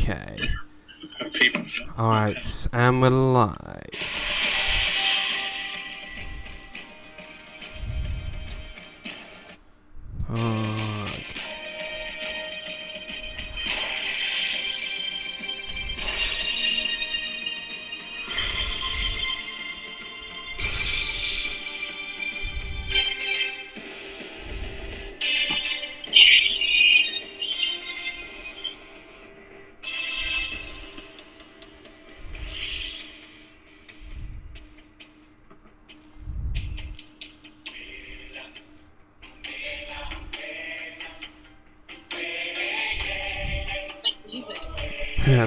Okay. Alright, and we're live. Okay.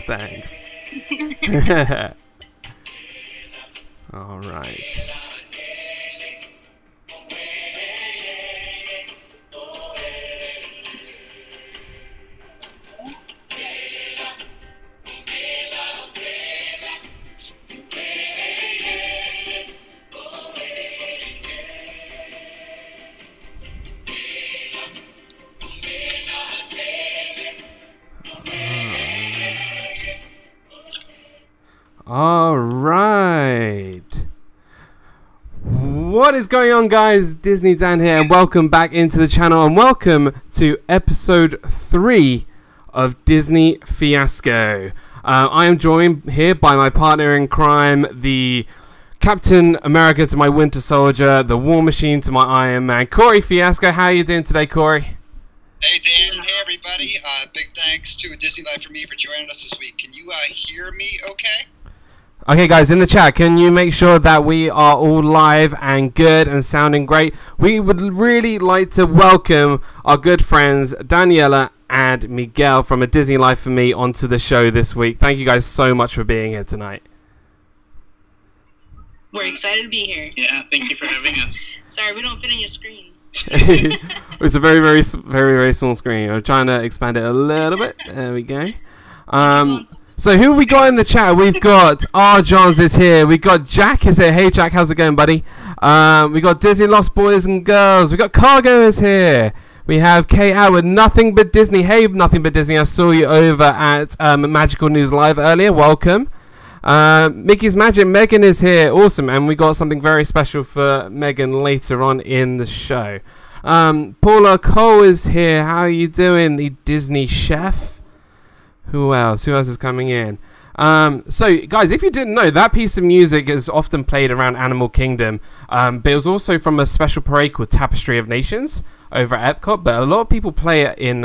Thanks. All right. All right. What is going on, guys? Disney Dan here, and welcome back into the channel, and welcome to episode 3 of Disney Fiasco. I am joined here by my partner in crime, the Captain America to my Winter Soldier, the War Machine to my Iron Man, Corey Fiasco. How are you doing today, Corey? Hey Dan, hey everybody. Big thanks to Disney Life for me for joining us this week. Can you hear me okay? Okay, guys, in the chat, can you make sure that we are all live and good and sounding great? We would really like to welcome our good friends Daniela and Miguel from A Disney Life for Me onto the show this week. Thank you guys so much for being here tonight. We're excited to be here. Yeah, thank you for having us. Sorry, we don't fit on your screen. It's a very small screen. I'm trying to expand it a little bit. There we go. So who we got in the chat? We've got R. Johns is here. We got Jack is here. Hey Jack, how's it going, buddy? We got Disney Lost Boys and Girls. We got Cargo is here. We have Kate Howard, Nothing But Disney. Hey, Nothing But Disney. I saw you over at Magical News Live earlier. Welcome. Mickey's Magic. Megan is here. Awesome. And we got something very special for Megan later on in the show. Paula Cole is here. How are you doing? The Disney chef. Who else? Who else is coming in? So, guys, if you didn't know, that piece of music is often played around Animal Kingdom. But it was also from a special parade called Tapestry of Nations over at Epcot. But a lot of people play it in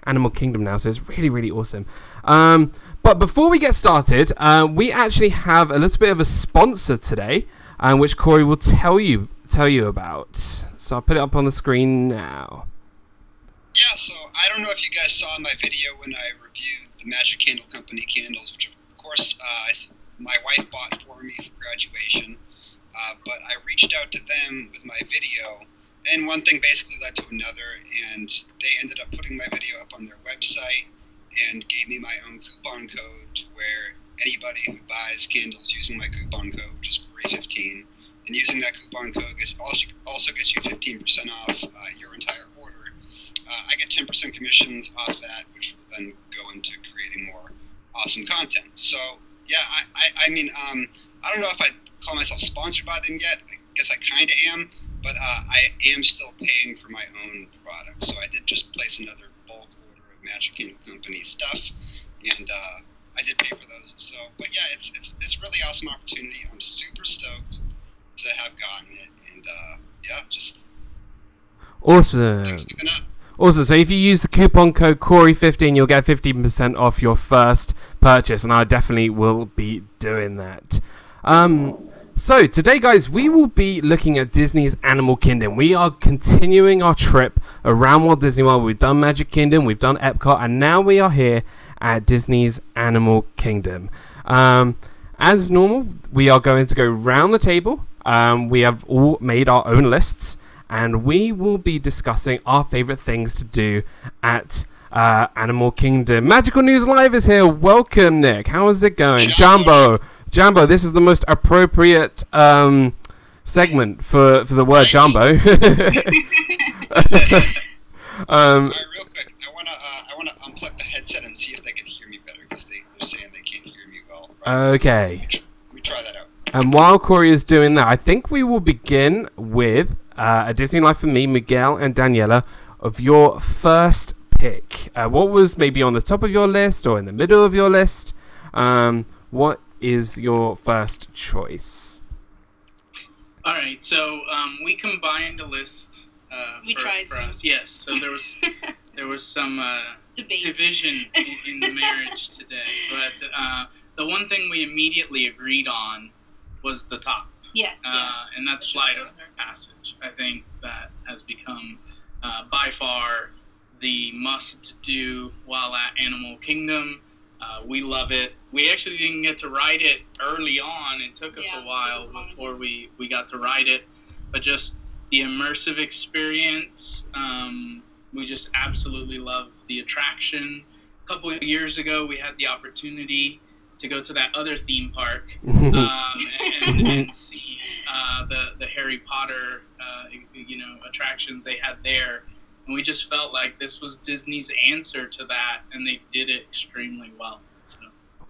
Animal Kingdom now, so it's really awesome. But before we get started, we actually have a little bit of a sponsor today, which Corey will tell you about. So I'll put it up on the screen now. Yeah, so I don't know if you guys saw my video when I reviewed the Magic Candle Company candles, which of course my wife bought for me for graduation, but I reached out to them with my video, and one thing basically led to another, and they ended up putting my video up on their website and gave me my own coupon code where anybody who buys candles using my coupon code, which is Corey15, and using that coupon code also gets you 15% off your entire order. I get 10% commissions off that, which will then go into creating more awesome content. So, yeah, I mean, I don't know if I call myself sponsored by them yet. I guess I kind of am, but I am still paying for my own product. So I did just place another bulk order of Magic Candle Company stuff, and I did pay for those. So, but yeah, it's a really awesome opportunity. I'm super stoked to have gotten it, and yeah, just awesome. Thanks for keeping up. Also, so if you use the coupon code Corey15, you'll get 15% off your first purchase, and I definitely will be doing that. So today, guys, we will be looking at Disney's Animal Kingdom. We are continuing our trip around Walt Disney World. We've done Magic Kingdom, we've done Epcot, and now we are here at Disney's Animal Kingdom. As normal, we are going to go round the table. We have all made our own lists, and we will be discussing our favorite things to do at Animal Kingdom. Magical News Live is here. Welcome, Nick. How is it going? Jambo, this is the most appropriate segment for the word Jambo. All right, real quick, I wanna unplug the headset and see if they can hear me better, because they Okay. Let me try that out. And while Corey is doing that, I think we will begin with a Disney Life for me, Miguel and Daniela, of your first pick. What was maybe on the top of your list or in the middle of your list? What is your first choice? All right, so we combined a list for us. Yes, so there was some division in the marriage today, but the one thing we immediately agreed on was the top. Yes. And that's Flight of Passage. I think that has become by far the must-do while at Animal Kingdom. We love it. We actually didn't get to ride it early on. It took us a while before we got to ride it. But just the immersive experience, we just absolutely love the attraction. A couple of years ago, we had the opportunity to go to that other theme park and see the Harry Potter attractions they had there. And we just felt like this was Disney's answer to that, and they did it extremely well. So.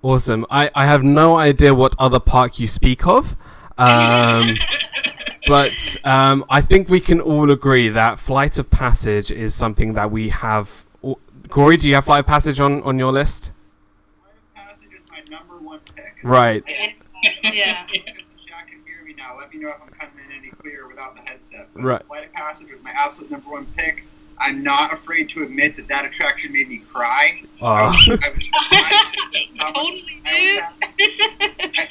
Awesome. I have no idea what other park you speak of, but I think we can all agree that Flight of Passage is something that we have. Corey, do you have Flight of Passage on your list? Flight of Passage is my #1 pick. Right. Yeah. Jack can hear me now. Let me know if I'm coming in any clearer without the headset. But right. Flight of Passage was my absolute #1 pick. I'm not afraid to admit that attraction made me cry. I was Totally I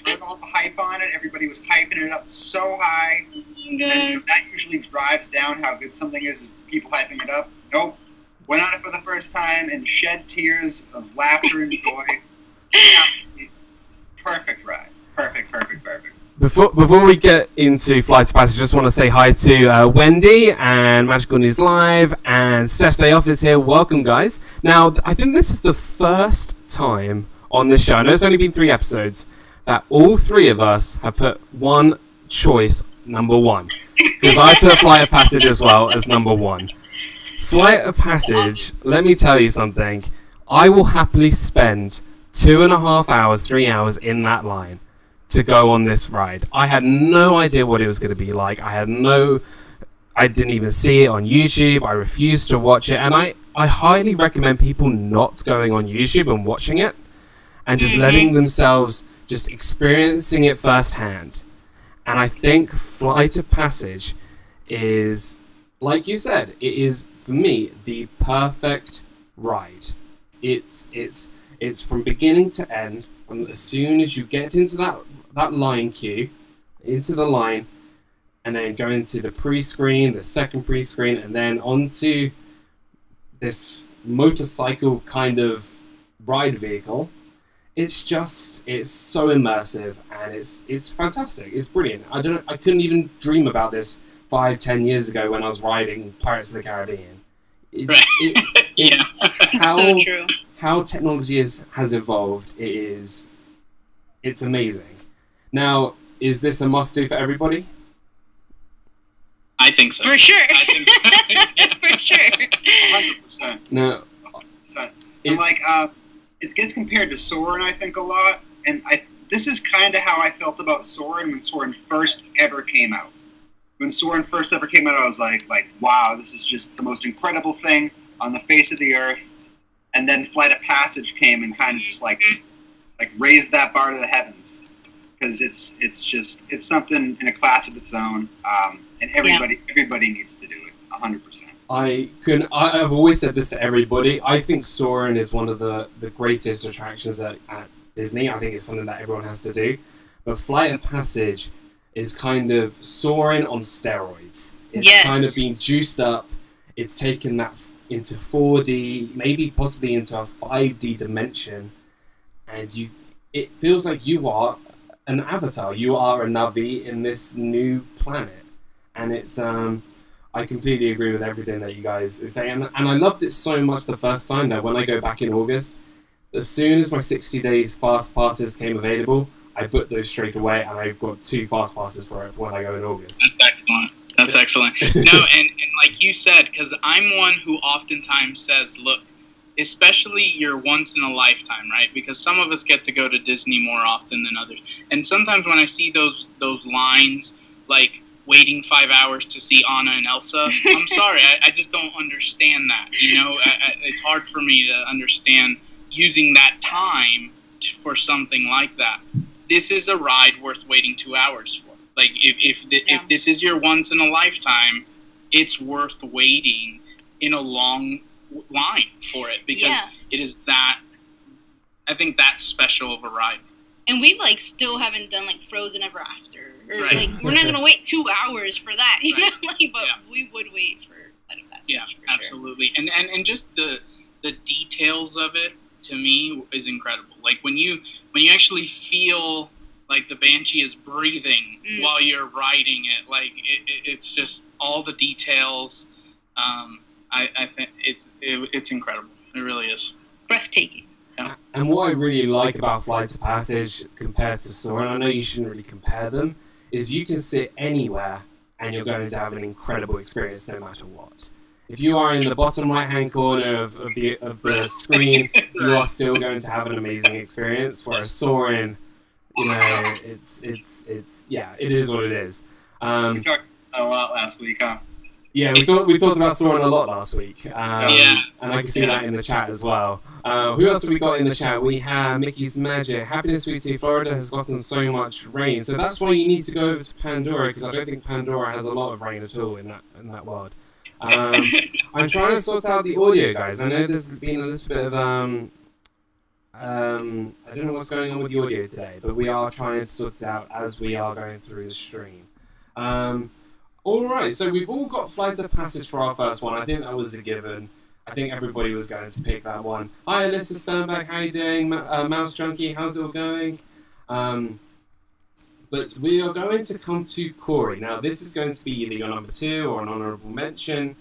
heard all the hype on it. Everybody was hyping it up so high. And that usually drives down how good something is people hyping it up. Nope. Went on it for the first time and shed tears of laughter and joy. Perfect ride. Perfect. Before we get into Flight of Passage, I just want to say hi to Wendy and Magical News Live and Steph Day Off is here. Welcome, guys. Now, I think this is the first time on this show, I know it's only been 3 episodes, that all 3 of us have put one choice #1. Because I put Flight of Passage as well as #1. Flight of Passage, let me tell you something. I will happily spend 2.5 hours, 3 hours in that line to go on this ride. I had no idea what it was going to be like. I didn't even see it on YouTube. I refused to watch it. And I highly recommend people not going on YouTube and watching it and just letting themselves, just experiencing it firsthand. And I think Flight of Passage is, like you said, it is, for me, the perfect ride. It's from beginning to end. And as soon as you get into that line queue, into the line, and then go into the pre-screen, the second pre-screen, and then onto this motorcycle kind of ride vehicle, it's so immersive, and it's fantastic. It's brilliant. I couldn't even dream about this 5-10 years ago when I was riding Pirates of the Caribbean. Yeah. So true. How technology has evolved, it's amazing. Now, is this a must-do for everybody? I think so. For sure. I think so. For sure. 100%. No. 100%. And it gets compared to Soarin', I think, a lot. And this is kind of how I felt about Soarin' when Soarin' first ever came out. When Soarin' first ever came out, I was like, wow, this is just the most incredible thing on the face of the earth. And then Flight of Passage came and kind of just like raised that bar to the heavens, because it's something in a class of its own, and everybody needs to do it 100%. I've always said this to everybody. I think Soarin' is one of the greatest attractions at Disney. I think it's something that everyone has to do. But Flight of Passage is kind of Soarin' on steroids. It's kind of being juiced up. It's taken that into 4D, maybe possibly into a 5D dimension, and it feels like you are an avatar. You are a Navi in this new planet, and it's I completely agree with everything that you guys are saying, and I loved it so much the first time that when I go back in August, as soon as my 60 days fast passes came available, I booked those straight away, and I've got 2 fast passes for it when I go in August. That's excellent. That's excellent. No, and like you said, because I'm one who oftentimes says, look, especially your once in a lifetime, right? Because some of us get to go to Disney more often than others. And sometimes when I see those lines, like waiting 5 hours to see Anna and Elsa, I'm sorry, I just don't understand that. You know, it's hard for me to understand using that time for something like that. This is a ride worth waiting 2 hours for. Like, if this is your once in a lifetime, it's worth waiting in a long line for it, because it is that, I think that's special of a ride. And we like still haven't done like Frozen Ever After, or Right. like we're not gonna wait 2 hours for that, you Right. know, like, but we would wait for Flight of Passage. Yeah, for absolutely. Sure. And just the details of it to me is incredible. Like when you actually feel like the Banshee is breathing while you're riding it, like it's just all the details. I think it's incredible. It really is breathtaking. Yeah. And what I really like about Flight of Passage compared to Soar, and I know you shouldn't really compare them, is you can sit anywhere and you're going to have an incredible experience no matter what. If you are in the bottom right-hand corner of the screen, you are still going to have an amazing experience. Whereas Soaring, you know, it's yeah, it is what it is. We talked a lot last week, huh? Yeah, we talked about Soaring a lot last week. Yeah. And I can see that in the chat as well. Who else have we got in the chat? We have Mickey's Magic. Happiness, Sweetie, Florida has gotten so much rain. So that's why you need to go over to Pandora, because I don't think Pandora has a lot of rain at all in that world. I'm trying to sort out the audio, guys. I know there's been a little bit of I don't know what's going on with the audio today, but we are trying to sort it out as we are going through the stream. Alright, so we've all got Flight of Passage for our first one. I think that was a given. I think everybody was going to pick that one. Hi, Alyssa Sternberg, how you doing? Mouse Junkie, how's it all going? But we are going to come to Corey. Now, this is going to be either your number 2 or an honourable mention.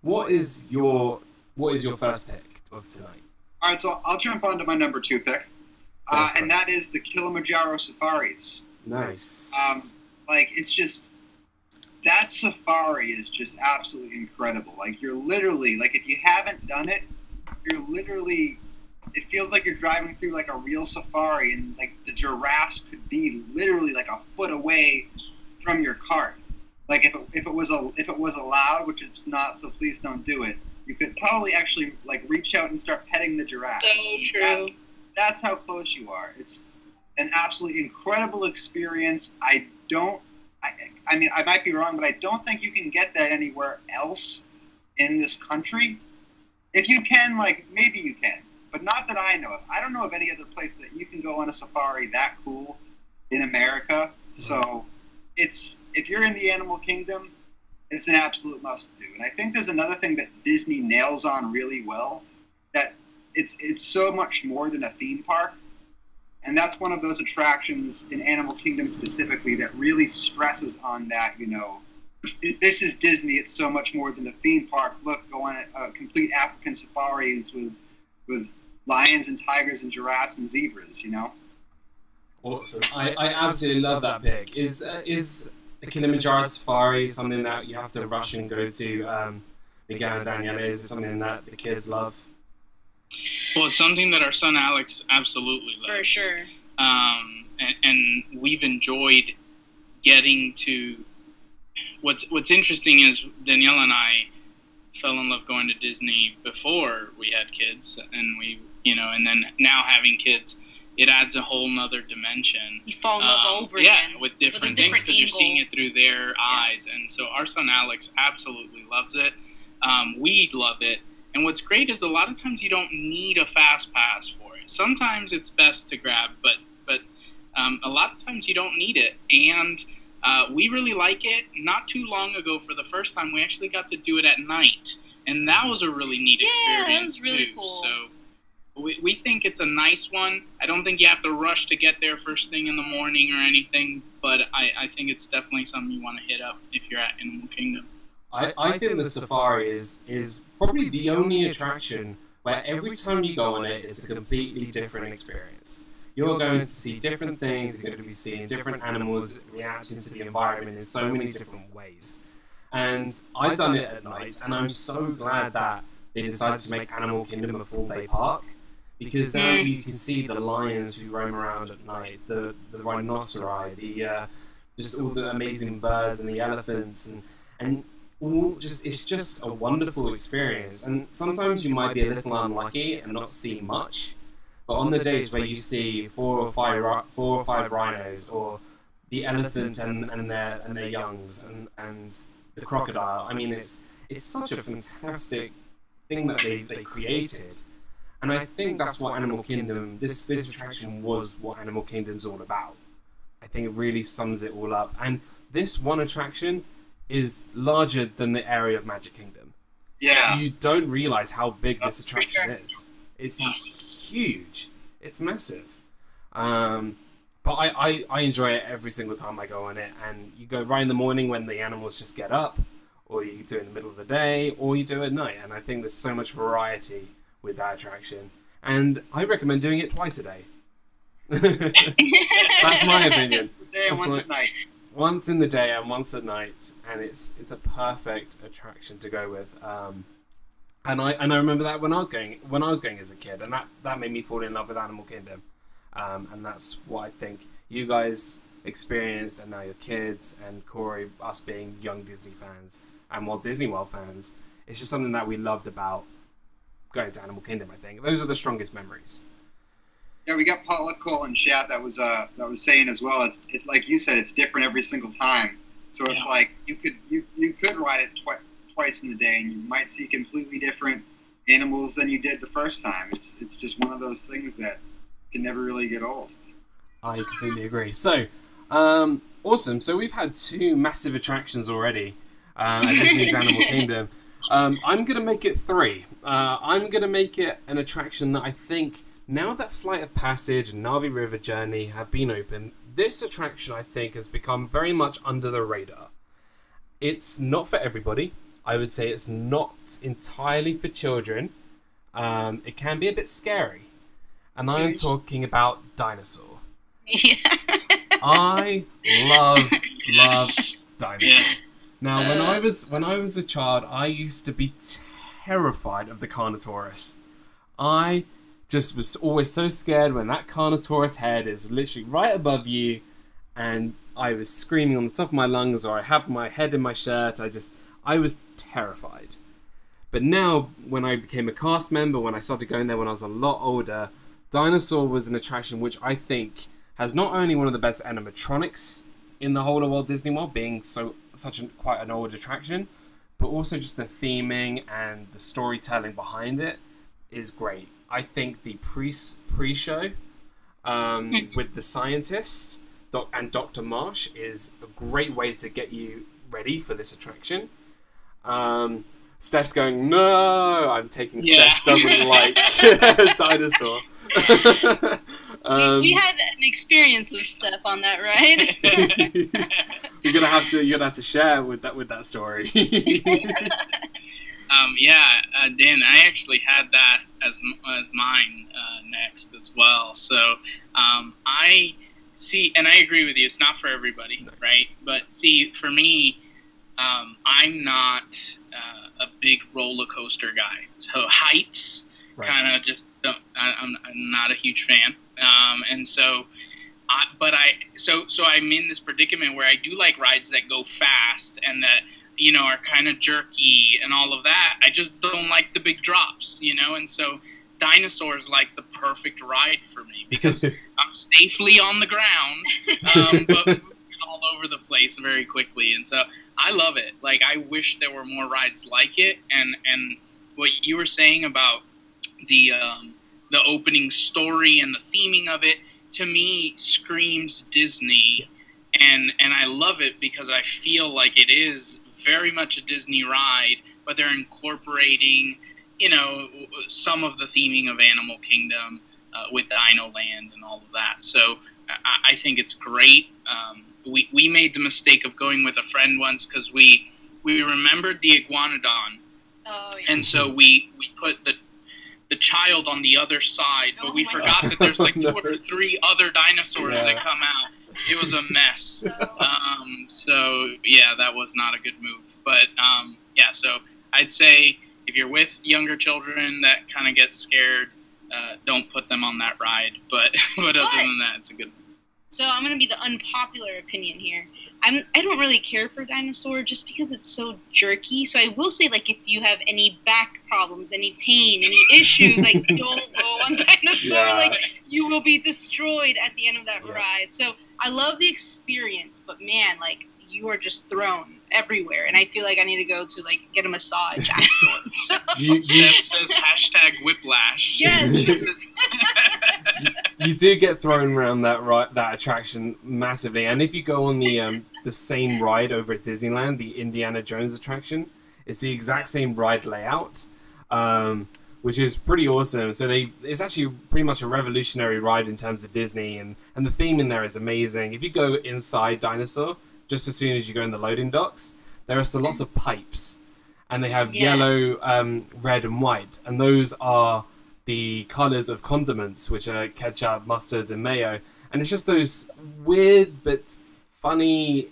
What is your first pick of tonight? All right, so I'll jump on to my number 2 pick, and that is the Kilimanjaro Safaris. Nice. Like, it's just, that safari is just absolutely incredible. Like, you're literally, like, if you haven't done it, you're literally, it feels like you're driving through, like, a real safari, and, like, the giraffes could be literally, like, a foot away from your cart. Like, if it was allowed, which it's not, so please don't do it, you could probably actually, like, reach out and start petting the giraffe. So true. That's how close you are. It's an absolutely incredible experience. I mean, I might be wrong, but I don't think you can get that anywhere else in this country. If you can, like, maybe you can, but not that I know of. I don't know of any other place that you can go on a safari that cool in America. So if you're in the animal kingdom, it's an absolute must-do. And I think there's another thing that Disney nails on really well, that it's so much more than a theme park. And that's one of those attractions in Animal Kingdom specifically that really stresses on that, you know, this is Disney, it's so much more than a theme park. Look, go on a complete African safaris with lions and tigers and giraffes and zebras, you know? Awesome. I absolutely love that pick. Is the Kilimanjaro Safari something that you have to rush and go to, Miguel and Daniela? Is it something that the kids love? Well, it's something that our son Alex absolutely loves. For sure. And we've enjoyed getting to. What's interesting is Danielle and I fell in love going to Disney before we had kids, and and then now having kids, it adds a whole nother dimension. You fall in love over again. Yeah, with different things, because you're seeing it through their eyes. And so our son Alex absolutely loves it. We love it. And what's great is a lot of times you don't need a fast pass for it. Sometimes it's best to grab, but a lot of times you don't need it. And we really like it. Not too long ago, for the first time, we actually got to do it at night. And that was a really neat experience, that was really too. cool. So we think it's a nice one. I don't think you have to rush to get there first thing in the morning or anything, but I think it's definitely something you want to hit up if you're at Animal Kingdom. I think the safari is probably the only attraction where every time you go on it, it's a completely different experience. You're going to see different things, you're going to be seeing different animals reacting to the environment in so many different ways. And I've done it at night, and I'm so glad that they decided to make Animal Kingdom a full-day park, because now you can see the lions who roam around at night, the rhinoceri, just all the amazing birds and the elephants, and all it's just a wonderful experience. And sometimes you might be a little unlucky and not see much, but on the days where you see four or five rhinos, or the elephant and their youngs, and the crocodile, I mean, it's such a fantastic thing that they created. And I think that's what Animal Kingdom, this attraction was what Animal Kingdom's all about. I think it really sums it all up. And this one attraction is larger than the area of Magic Kingdom. Yeah. You don't realize how big this attraction is. It's huge. It's massive. But I enjoy it every single time I go on it. And you go right in the morning when the animals just get up, or you do it in the middle of the day, or you do it at night. And I think there's so much variety with that attraction. And I recommend doing it twice a day. That's my opinion. Once at night. Once in the day and once at night, and it's a perfect attraction to go with. And I remember that when I was going as a kid, and that made me fall in love with Animal Kingdom. And that's what I think you guys experienced, and now your kids and Corey, us being young Disney fans and Walt Disney World fans. It's just something that we loved about going to Animal Kingdom. I think those are the strongest memories. Yeah, we got Paula Cole in chat that was saying as well. It's like you said, it's different every single time. So it's like you could ride it twice in the day, and you might see completely different animals than you did the first time. It's just one of those things that can never really get old. I completely agree. So, awesome. So we've had 2 massive attractions already at Disney's Animal Kingdom. I'm going to make it 3. I'm going to make it an attraction that I think, now that Flight of Passage and Na'vi River Journey have been open, this attraction, I think, has become very much under the radar. It's not for everybody. I would say it's not entirely for children. It can be a bit scary. And I'm talking about Dinosaur. Yeah. I love Dinosaur. Yeah. Now, when I was a child, I used to be terrified of the Carnotaurus. I just was always so scared when that Carnotaurus head is literally right above you, and I was screaming on the top of my lungs, or I had my head in my shirt. I was terrified. But now, when I became a cast member, when I started going there when I was a lot older, Dinosaur was an attraction which I think has not only one of the best animatronics in the whole of Walt Disney World, being quite an old attraction, but also just the theming and the storytelling behind it is great. I think the pre-show with the scientist and Dr. Marsh is a great way to get you ready for this attraction. Steph's going, no, I'm taking Steph doesn't like Dinosaur. We had an experience with Steph on that ride. You're gonna have to share with that story. Dan, I actually had that as mine next as well. So I see, and I agree with you. It's not for everybody, right? But see, for me, I'm not a big roller coaster guy. So heights kind of just don't. I'm not a huge fan. And so, so I'm in this predicament where I do like rides that go fast and that, are kind of jerky and all of that. I just don't like the big drops, and so Dinosaur is like the perfect ride for me because I'm safely on the ground, but moving all over the place very quickly. And so I love it. Like, I wish there were more rides like it. And what you were saying about the opening story and the theming of it, to me, screams Disney. And I love it because I feel like it is very much a Disney ride, but they're incorporating, some of the theming of Animal Kingdom with Dino Land and all of that. So I think it's great. We made the mistake of going with a friend once because we remembered the Iguanodon. Oh, yeah. And so we put the child on the other side, but we forgot that there's like 2 or 3 other dinosaurs that come out. It was a mess. So yeah, that was not a good move. But so I'd say if you're with younger children that kind of get scared, don't put them on that ride. But other than that, it's a good one. So I'm gonna be the unpopular opinion here. I don't really care for Dinosaur just because it's so jerky. So I will say, like, if you have any back problems, any pain, any issues, like, don't go on Dinosaur. Yeah. Like, you will be destroyed at the end of that ride. So I love the experience, but man, like, you are just thrown everywhere, and I feel like I need to go to, like, get a massage afterwards. So. Steph says hashtag whiplash. Yes. You do get thrown around that attraction massively, and if you go on the same ride over at Disneyland, the Indiana Jones attraction, it's the exact same ride layout, which is pretty awesome. So it's actually pretty much a revolutionary ride in terms of Disney, and the theme in there is amazing. If you go inside Dinosaur, just as soon as you go in the loading docks, there are lots of pipes, and they have yellow, red, and white, and those are the colors of condiments, which are ketchup, mustard, and mayo. And it's just those weird but funny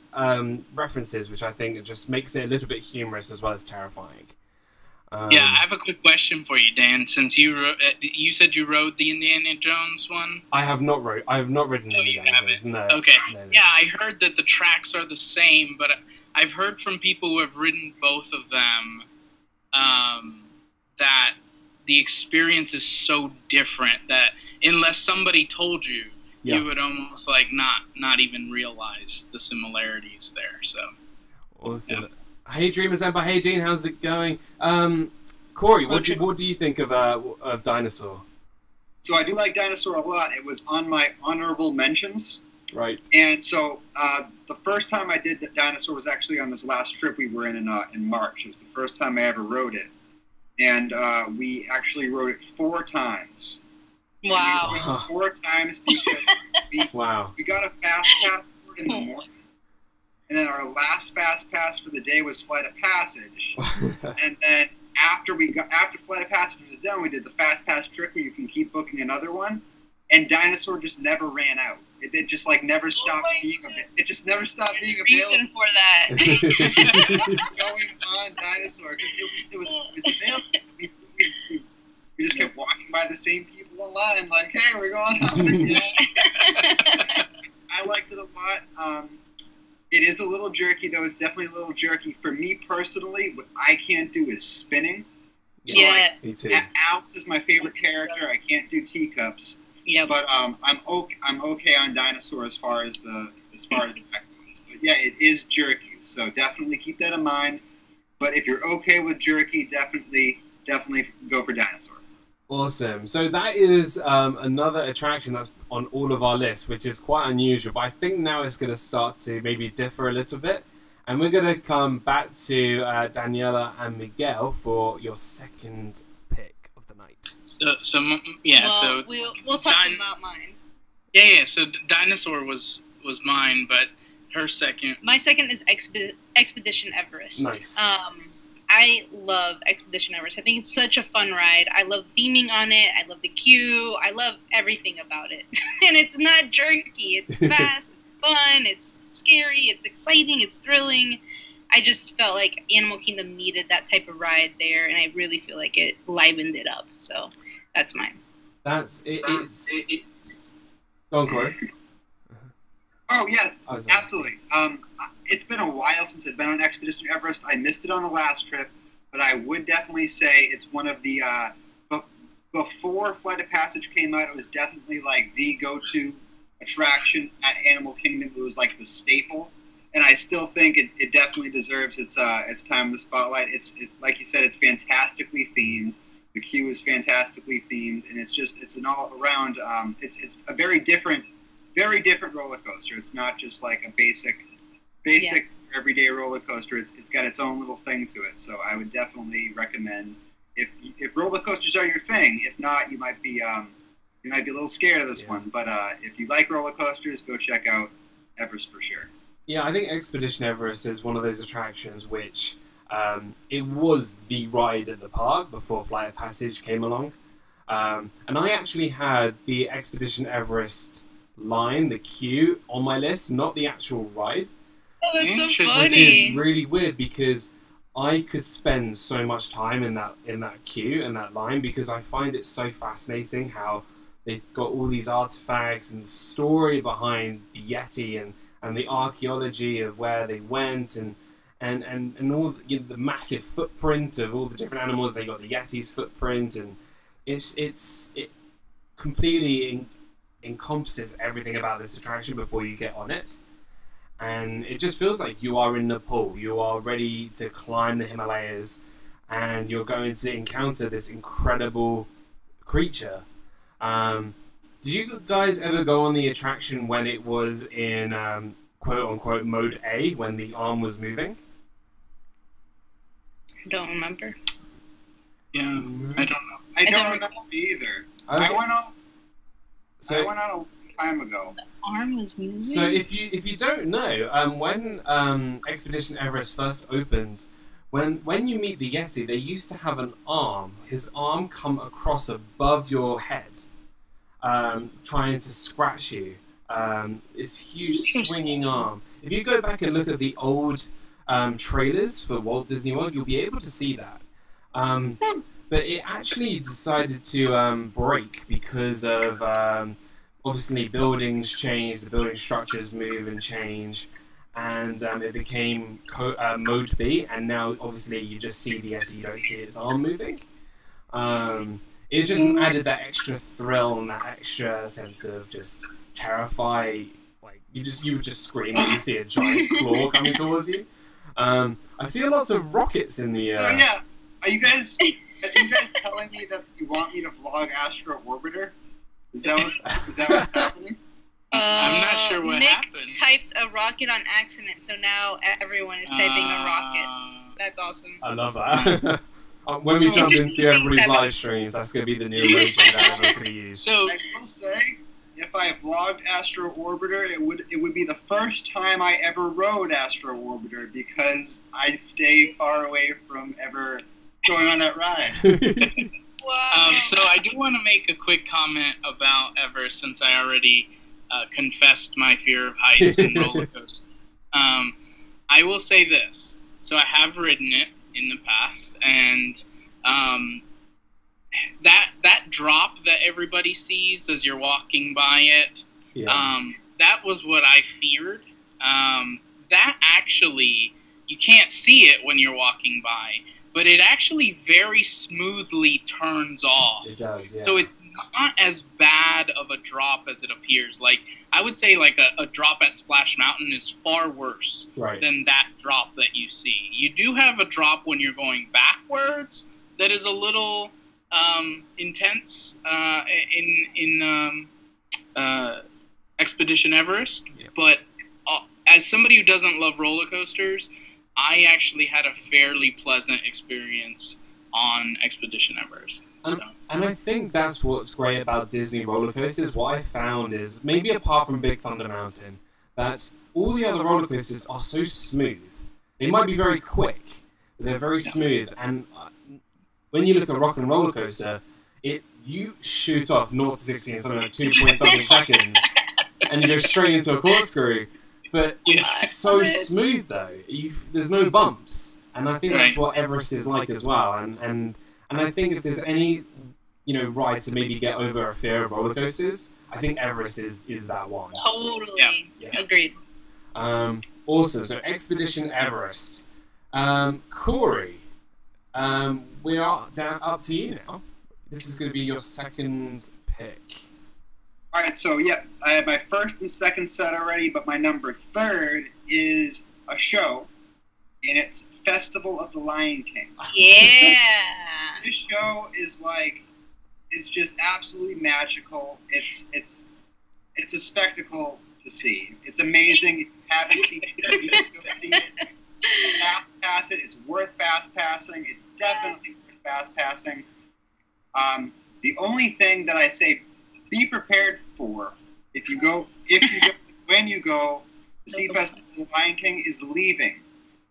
references, which I think just makes it a little bit humorous as well as terrifying. Yeah, I have a quick question for you, Dan. Since you said you rode the Indiana Jones one. I have not ridden Indiana Jones. No. Okay. No. Yeah, I heard that the tracks are the same, but I've heard from people who have ridden both of them that the experience is so different that unless somebody told you, you would almost like not even realize the similarities there. So. Awesome. Yeah. Hey Dreamers Empire, hey Dean, how's it going? Corey, what do you think of Dinosaur? So I do like Dinosaur a lot. It was on my honorable mentions. Right. And so the first time I did Dinosaur was actually on this last trip we were in March. It was the first time I ever rode it. And we actually rode it 4 times. Wow. We rode it 4 times because we got a fast pass for it in the morning. And then our last fast pass for the day was Flight of Passage. And then after Flight of Passage was done, we did the fast pass trick where you can keep booking another one. And Dinosaur just never ran out. It just like never stopped being it just never stopped being available. Reason for that. Going on Dinosaur because it was available. We just kept walking by the same people in line, like, hey, we're going on. I liked it a lot. It is a little jerky, though. It's definitely a little jerky. For me personally, what I can't do is spinning. So, me too. Alice is my favorite character. I can't do teacups. Yeah. But I'm okay on Dinosaur as far as that goes. But yeah, it is jerky, so definitely keep that in mind. But if you're okay with jerky, definitely go for Dinosaur. Awesome. So that is another attraction that's on all of our lists, which is quite unusual. But I think now it's going to start to maybe differ a little bit. And we're going to come back to Daniela and Miguel for your second pick of the night. We'll talk about mine. Yeah. So Dinosaur was mine, but her second. My second is Expedition Everest. Nice. I love Expedition Everest. I think it's such a fun ride. I love theming on it. I love the queue. I love everything about it. And it's not jerky. It's fast, fun, it's scary, it's exciting, it's thrilling. I just felt like Animal Kingdom needed that type of ride there, and I really feel like it livened it up. So that's mine. That's it. It's... Go on, Corey. Oh, yeah, absolutely. It's been a while since I've been on Expedition Everest. I missed it on the last trip, but I would definitely say it's one of the... before Flight of Passage came out, it was definitely like the go-to attraction at Animal Kingdom. It was like the staple, and I still think it definitely deserves its time in the spotlight. Like you said, it's fantastically themed. The queue is fantastically themed, and it's an all-around... it's a very different roller coaster. It's not just like a basic everyday roller coaster. It's got its own little thing to it. So I would definitely recommend if roller coasters are your thing. If not, you might be a little scared of this one. But if you like roller coasters, go check out Everest for sure. Yeah, I think Expedition Everest is one of those attractions which it was the ride at the park before Flight of Passage came along. And I actually had the Expedition Everest line, the queue, on my list, not the actual ride. Oh, that's so funny. Which is really weird because I could spend so much time in that queue and that line because I find it so fascinating how they've got all these artifacts and story behind the Yeti and the archaeology of where they went and all the, you know, the massive footprint of all the different animals. They got the Yeti's footprint, and it completely encompasses everything about this attraction before you get on it. And it just feels like you are in Nepal. You are ready to climb the Himalayas, and you're going to encounter this incredible creature. Did you guys ever go on the attraction when it was in quote-unquote mode A, when the arm was moving? I don't remember. Yeah, I don't know. I don't remember either. Okay. I went on a long time ago. The arm was moving. So if you don't know, when Expedition Everest first opened, when you meet the Yeti, they used to have an arm. His arm come across above your head, trying to scratch you. This huge swinging arm. If you go back and look at the old trailers for Walt Disney World, you'll be able to see that. But it actually decided to break because of obviously buildings change, the building structures move and change, and it became mode B, and now obviously you just see the Yeti, you don't see its arm moving. It just added that extra thrill and that extra sense of just terrify. Like you would just scream when you see a giant claw coming towards you. I see lots of rockets in the. So yeah, are you guys telling me that you want me to vlog Astro Orbiter? Is that what's happening? I'm not sure what Nick happened. typed a rocket on accident, so now everyone is typing a rocket. That's awesome. I love that. When we jump into everybody's live streams, that's going to be the new emoji that everyone's going to use. So I will say, if I vlogged Astro Orbiter, it would be the first time I ever rode Astro Orbiter because I stay far away from ever going on that ride. Wow. So I do want to make a quick comment about Everest, since I already confessed my fear of heights and roller coasters. I will say this. So I have ridden it in the past, and that drop that everybody sees as you're walking by it, that was what I feared. That actually, you can't see it when you're walking by, but it actually very smoothly turns off. It does, yeah. So it's not as bad of a drop as it appears. Like, I would say like a drop at Splash Mountain is far worse than that drop that you see. You do have a drop when you're going backwards that is a little intense in Expedition Everest, but as somebody who doesn't love roller coasters, I actually had a fairly pleasant experience on Expedition Everest. So. And I think that's what's great about Disney roller coasters. What I found is, maybe apart from Big Thunder Mountain, that all the other roller coasters are so smooth. They might be very quick, but they're very smooth. And when you look at Rock and Roller Coaster, you shoot off 0 to 60 in something like 2-point-something seconds, and you go straight into a corkscrew. But it's so smooth though. There's no bumps, and I think that's what Everest is like as well. And I think if there's any ride to maybe get over a fear of roller coasters, I think Everest is that one. Totally. Yeah. Agreed. Awesome. So Expedition Everest. Corey, we are up to you now. This is going to be your second pick. All right, so I had my first and second set already, but my number third is a show, and it's Festival of the Lion King. Yeah. This show is just absolutely magical. It's a spectacle to see. It's amazing. If you haven't seen it, you should go see it. Fast pass it. It's worth fast passing. It's definitely worth fast passing. The only thing that I say, be prepared for when you go to see Festival of the Lion King is leaving,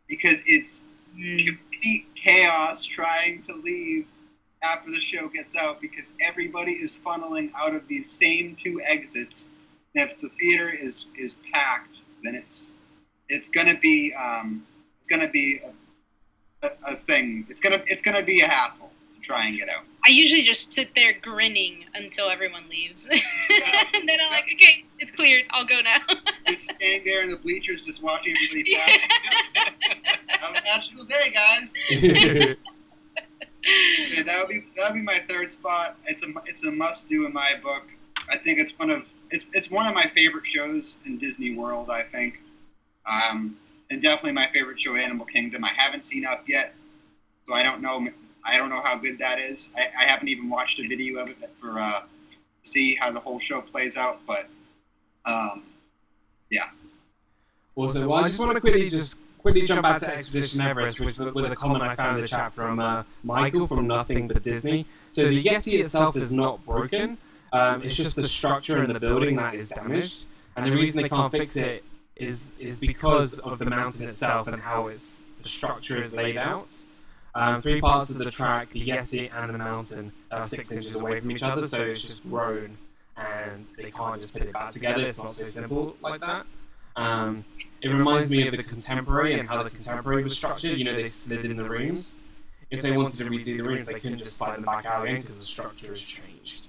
because it's complete chaos trying to leave after the show gets out, because everybody is funneling out of these same 2 exits, and if the theater is packed, then it's gonna be a thing. It's gonna be a hassle to try and get out. I usually just sit there grinning until everyone leaves. And then I'm like, okay, it's cleared. I'll go now. Just standing there in the bleachers, just watching everybody pass. Have a magical day, guys. Yeah, that would be my third spot. It's a must do in my book. I think it's one of my favorite shows in Disney World. I think, and definitely my favorite show, Animal Kingdom. I haven't seen Up yet, so I don't know how good that is. I haven't even watched a video of it for to see how the whole show plays out. But yeah. Awesome. Well, I just want to quickly jump back to Expedition Everest, which with a comment I found in the chat from Michael from Nothing But Disney. So the Yeti itself is not broken. It's just the structure in the building that is damaged, and the reason they can't fix it is because of the mountain itself and how the structure is laid out. 3 parts of the track, the Yeti and the mountain, are 6 inches away from each other, so it's just grown, and they can't just put it back together. It's not so simple like that. It reminds me of the Contemporary and how the Contemporary was structured. You know, they slid in the rooms. If they wanted to redo the rooms, they couldn't just slide them back out again because the structure has changed.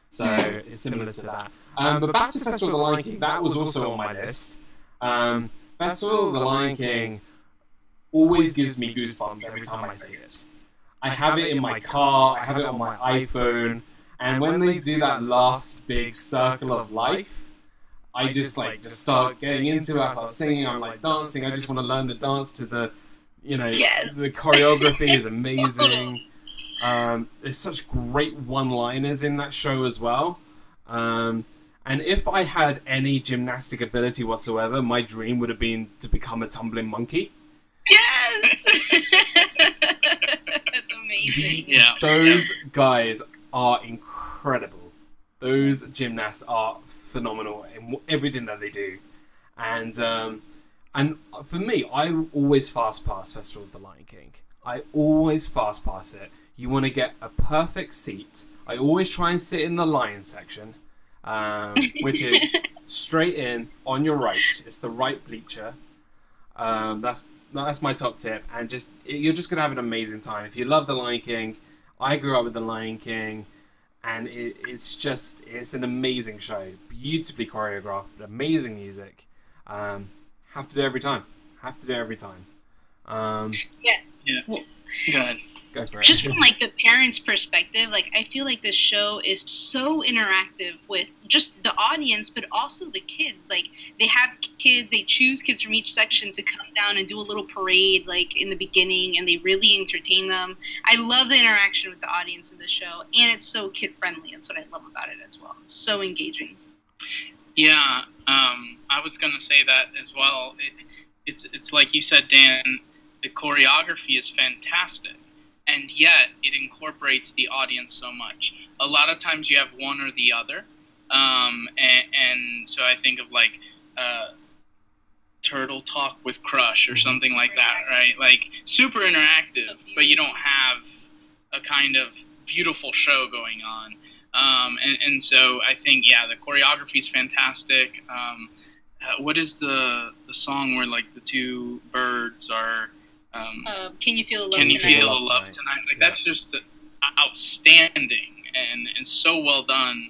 So it's similar to that. But back to Festival of the Lion King, that was also on my list. Festival of the Lion King always gives me goosebumps every time I see it. I have it in my car, I have it on my iPhone, and when they do that last big circle of life, I just start getting into it. I start singing. I'm like dancing. I just want to learn the dance to the, the choreography is amazing. There's such great one-liners in that show as well. And if I had any gymnastic ability whatsoever, my dream would have been to become a tumbling monkey. Yes, that's amazing. Yeah, those guys are incredible. Those gymnasts are phenomenal in everything that they do, and for me, I always fast pass Festival of the Lion King. I always fast pass it. You want to get a perfect seat. I always try and sit in the lion section, which is straight in on your right. It's the right bleacher. That's my top tip, and you're just gonna have an amazing time if you love the Lion King. I grew up with the Lion King. And it's an amazing show, beautifully choreographed, amazing music. Have to do it every time. Yeah. Well, go ahead. Go for it. Just from the parents' perspective, I feel like this show is so interactive with just the audience, but also the kids. They have kids, they choose kids from each section to come down and do a little parade, in the beginning, and they really entertain them. I love the interaction with the audience in the show, and it's so kid-friendly. That's what I love about it as well. It's so engaging. Yeah, I was gonna say that as well. It's like you said, Dan. The choreography is fantastic. And yet, it incorporates the audience so much. A lot of times you have one or the other. And so I think of Turtle Talk with Crush or something like that, right? Super interactive, but you don't have a kind of beautiful show going on. And so I think, the choreography is fantastic. What is the song where the two birds are... Can you feel the love Can you tonight? feel the love tonight? That's just outstanding and so well done,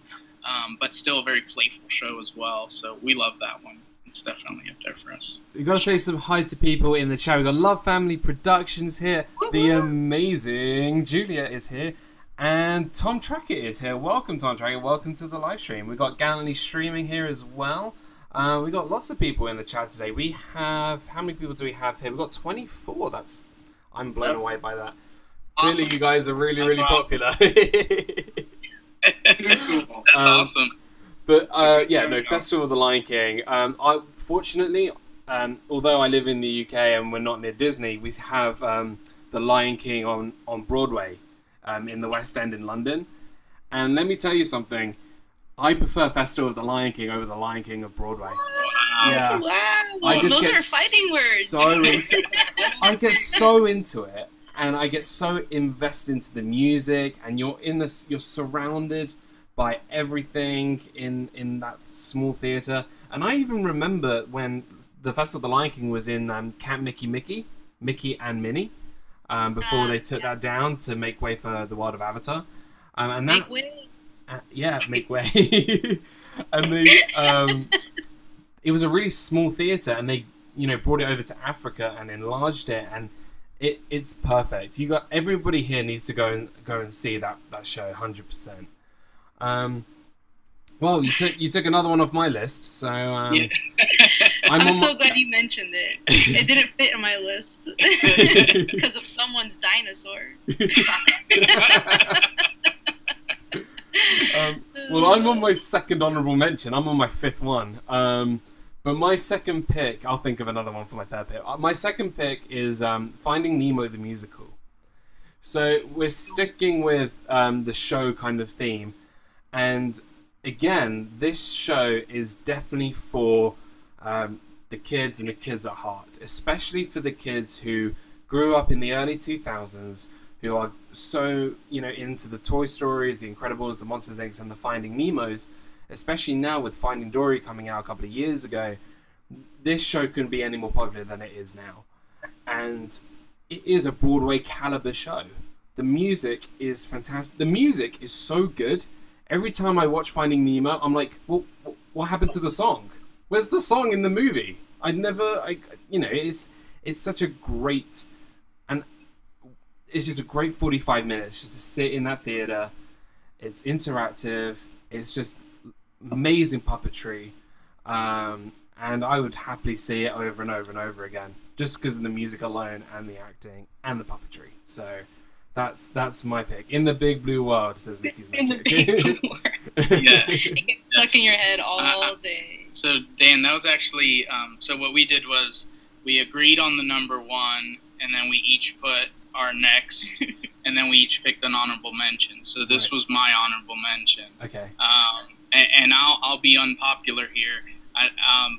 but still a very playful show as well. So we love that one. It's definitely up there for us. We've got to say some hi to people in the chat. We've got Love Family Productions here. The amazing Julia is here. And Tom Trackett is here. Welcome, Tom Trackett. Welcome to the live stream. We've got Gallantly Streaming here as well. We've got lots of people in the chat today. We have... How many people do we have here? We've got 24. I'm blown away by that. Awesome. Clearly, you guys are really, really awesome. popular. That's awesome. But, Festival of the Lion King. Fortunately, although I live in the UK and we're not near Disney, we have the Lion King on Broadway in the West End in London. And let me tell you something. I prefer Festival of the Lion King over the Lion King of Broadway. Wow. I just Those get are fighting words. I get so into it, and I get so invested into the music, and you're surrounded by everything in that small theatre. And I even remember when the Festival of the Lion King was in Camp Mickey and Minnie. before they took that down to make way for the world of Avatar. And that, Make way. yeah, make way. And they, it was a really small theater, and they, you know, brought it over to Africa and enlarged it, and it's perfect. You got everybody here needs to go and see that show, 100%. Well, you took another one off my list, so I'm so glad you mentioned it. It didn't fit in my list because of someone's dinosaur. Well, I'm on my second honorable mention. I'm on my fifth one. But my second pick, I'll think of another one for my third pick. My second pick is Finding Nemo the musical. So we're sticking with the show kind of theme, and again, this show is definitely for the kids and the kids at heart, especially for the kids who grew up in the early 2000s, who are so, you know, into the Toy Stories, the Incredibles, the Monsters, Inc., and the Finding Nemos, especially now with Finding Dory coming out a couple of years ago. This show couldn't be any more popular than it is now. And it is a Broadway caliber show. The music is fantastic. The music is so good. Every time I watch Finding Nemo, I'm like, well, what happened to the song? Where's the song in the movie? You know, it's such a great, and it's just a great 45 minutes just to sit in that theater. It's interactive. It's just amazing puppetry. And I would happily see it over and over and over again, just because of the music alone and the acting and the puppetry. So that's my pick. In the Big Blue World, says Mickey's In the Magic. Big Blue World. Yes. Stuck in your head all day. So Dan, that was actually so what we did was we agreed on the number one, and then we each put our next, and then we each picked an honorable mention. So this was my honorable mention. Okay. And I'll be unpopular here,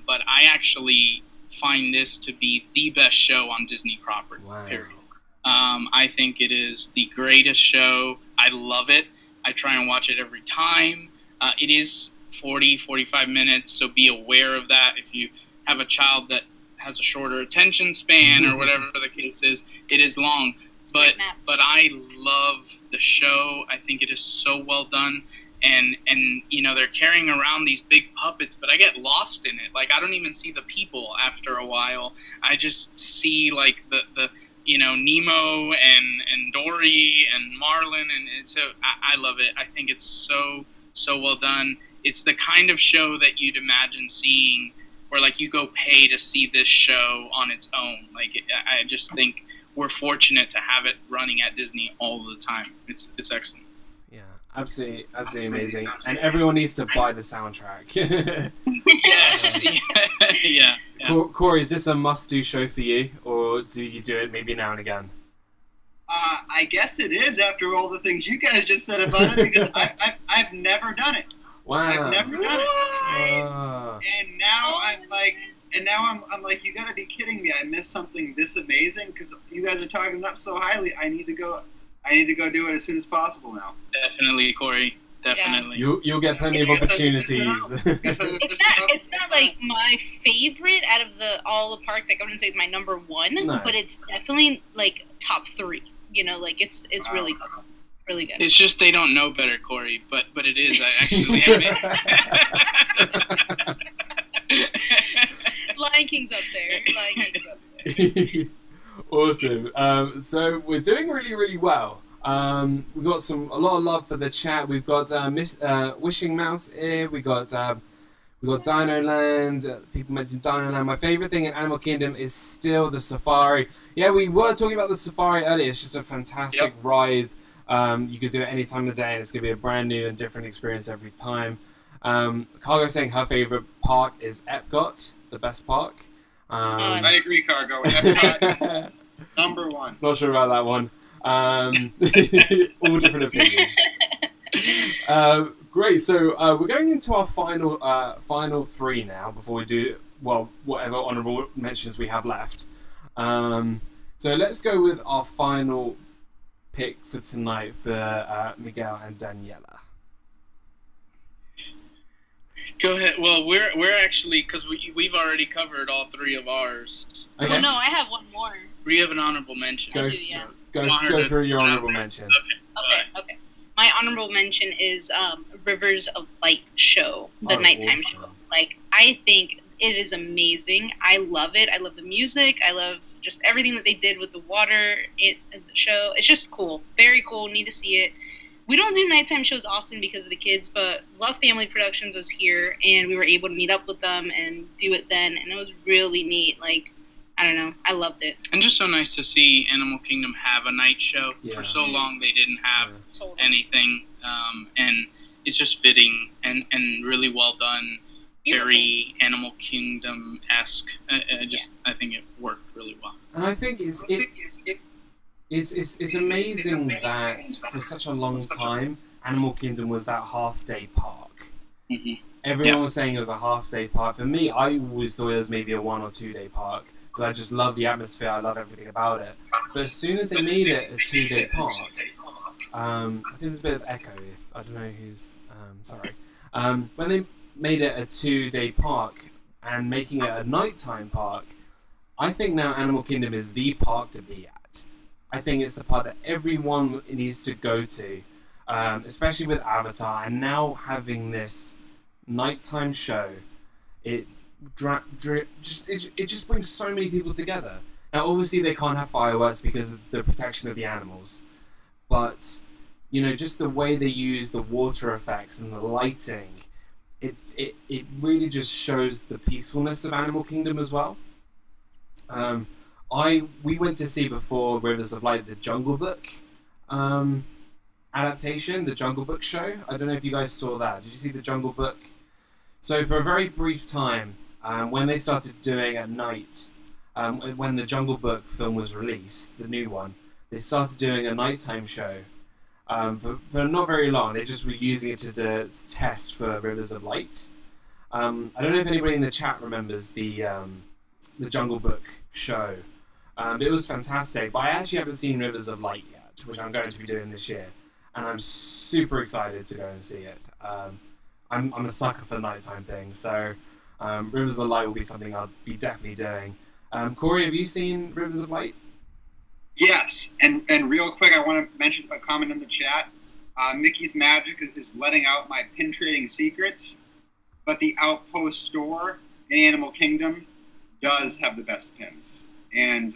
but I actually find this to be the best show on Disney property. Wow. Period. I think it is the greatest show. I love it. I try and watch it every time. It is 45 minutes, so be aware of that. If you have a child that has a shorter attention span or whatever the case is, it is long. But I love the show. I think it is so well done. And you know, they're carrying around these big puppets, but I get lost in it. Like, I don't even see the people after a while. I just see like the you know, Nemo and Dory and Marlin, and so I love it. I think it's so well done. It's the kind of show that you'd imagine seeing, where like you go pay to see this show on its own. Like, I just think we're fortunate to have it running at Disney all the time. It's excellent. Yeah, absolutely amazing. And everyone needs to buy the soundtrack. Yes. Yeah. Corey, is this a must-do show for you, or do you do it maybe now and again? I guess it is, after all the things you guys just said about it, because I've never done it. Wow. I've never done it. And now I'm like, you gotta be kidding me! I missed something this amazing, because you guys are talking it up so highly. I need to go do it as soon as possible now. Definitely, Corey. Definitely. Yeah. You'll get plenty of opportunities. It's not like my favorite out of all the parks. Like, I wouldn't say it's my number one, but it's definitely like top 3. You know, like it's really good. Really good. It's just they don't know better, Corey. But it is. I actually. Lion King's up there. Lion King's up there. Awesome. So we're doing really, really well. We've got a lot of love for the chat. We've got Wishing Mouse here. We got Dino Land. People mentioned Dino Land. My favorite thing in Animal Kingdom is still the safari. Yeah, we were talking about the safari earlier. It's just a fantastic ride. You could do it any time of the day, and it's gonna be a brand new and different experience every time. Cargo saying her favorite park is Epcot, the best park. I agree, Cargo. Epcot is number 1. Not sure about that one. All different opinions. Great. So we're going into our final 3 now. Before we do, well, whatever honourable mentions we have left. So let's go with our final pick for tonight for Miguel and Daniela. Go ahead. Well, we're actually, because we've already covered all 3 of ours. Okay. Oh no, I have one more. We have an honourable mention. Go go through your honorable mention. Okay. My honorable mention is Rivers of Light show, the nighttime show. Like, I think it is amazing. I love it. I love the music. I love just everything that they did with the water in the show. It's just cool. Very cool. Need to see it. We don't do nighttime shows often because of the kids, but Love Family Productions was here, and we were able to meet up with them and do it then, and it was really neat. Like, I don't know. I loved it. And just so nice to see Animal Kingdom have a night show. Yeah. For so long, they didn't have anything, and it's just fitting and really well done. Very Animal Kingdom-esque. I think it worked really well. And I think it's amazing that for such a long time, Animal Kingdom was that half-day park. Mm-hmm. Everyone was saying it was a half-day park. For me, I always thought it was maybe a 1 or 2 day park, because I just love the atmosphere, I love everything about it. But as soon as they made it a 2-day park, I think there's a bit of echo, I don't know who's, sorry. When they made it a 2-day park and making it a nighttime park, I think now Animal Kingdom is the park to be at. I think it's the park that everyone needs to go to, especially with Avatar, and now having this nighttime show, it just brings so many people together. Now, obviously, they can't have fireworks because of the protection of the animals, but you know, just the way they use the water effects and the lighting, it really just shows the peacefulness of Animal Kingdom as well. We went to see before Rivers of Light the Jungle Book adaptation, the Jungle Book show. I don't know if you guys saw that. Did you see the Jungle Book? So for a very brief time, when they started doing at night, when the Jungle Book film was released, the new one, they started doing a nighttime show. For not very long. They just were using it to test for Rivers of Light. I don't know if anybody in the chat remembers the Jungle Book show. It was fantastic, but I actually haven't seen Rivers of Light yet, which I'm going to be doing this year, and I'm super excited to go and see it. I'm a sucker for nighttime things, so Rivers of Light will be something I'll be definitely doing. Corey, have you seen Rivers of Light? Yes, and real quick, I want to mention a comment in the chat. Mickey's Magic is letting out my pin trading secrets, but the Outpost store in Animal Kingdom does have the best pins. And